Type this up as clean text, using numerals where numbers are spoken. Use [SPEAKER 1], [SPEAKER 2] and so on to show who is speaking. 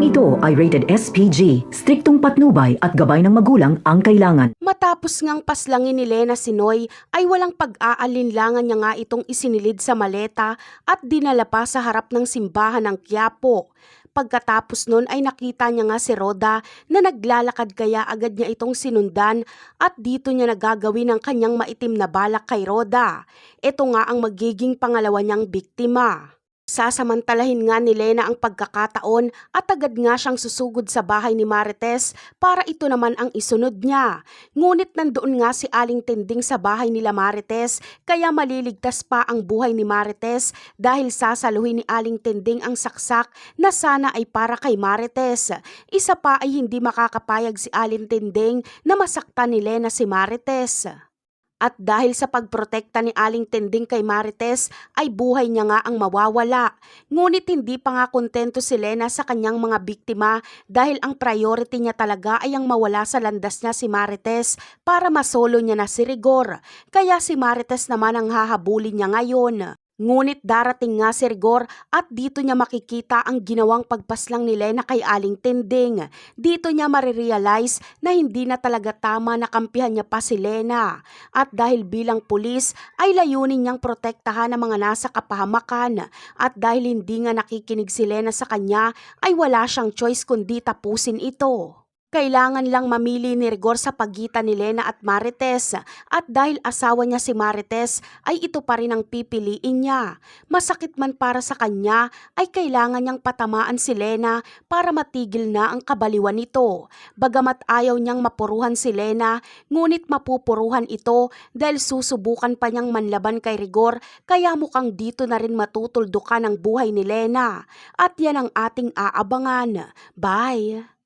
[SPEAKER 1] Ito ay rated SPG, striktong patnubay at gabay ng magulang ang kailangan.
[SPEAKER 2] Matapos ngang paslangin ni Lena si Noy ay walang pag-aalinlangan niya nga itong isinilid sa maleta at dinala pa sa harap ng simbahan ng Quiapo. Pagkatapos nun ay nakita niya nga si Roda na naglalakad kaya agad niya itong sinundan at dito niya nagagawin ang kanyang maitim na balak kay Roda. Ito nga ang magiging pangalawa niyang biktima. Sasamantalahin nga ni Lena ang pagkakataon at agad nga siyang susugod sa bahay ni Marites para ito naman ang isunod niya. Ngunit nandoon nga si Aling Tinding sa bahay nila Marites kaya maliligtas pa ang buhay ni Marites dahil sasaluhin ni Aling Tinding ang saksak na sana ay para kay Marites. Isa pa ay hindi makakapayag si Aling Tinding na masaktan ni Lena si Marites. At dahil sa pagprotekta ni Aling Tinding kay Marites ay buhay niya nga ang mawawala. Ngunit hindi pa nga kontento si Lena sa kanyang mga biktima dahil ang priority niya talaga ay ang mawala sa landas niya si Marites para masolo niya na si Rigor. Kaya si Marites naman ang hahabulin niya ngayon. Ngunit darating nga si Rigor at dito niya makikita ang ginawang pagpaslang ni Lena kay Aling Tinding. Dito niya marirealize na hindi na talaga tama na kampihan niya pa si Lena. At dahil bilang pulis ay layunin niyang protektahan ang mga nasa kapahamakan. At dahil hindi nga nakikinig si Lena sa kanya ay wala siyang choice kundi tapusin ito. Kailangan lang mamili ni Rigor sa pagitan ni Lena at Marites at dahil asawa niya si Marites ay ito pa rin ang pipiliin niya. Masakit man para sa kanya ay kailangan niyang patamaan si Lena para matigil na ang kabaliwan nito. Bagamat ayaw niyang mapuruhan si Lena, ngunit mapupuruhan ito dahil susubukan pa niyang manlaban kay Rigor kaya mukhang dito na rin matutuldukan ang buhay ni Lena. At yan ang ating aabangan. Bye!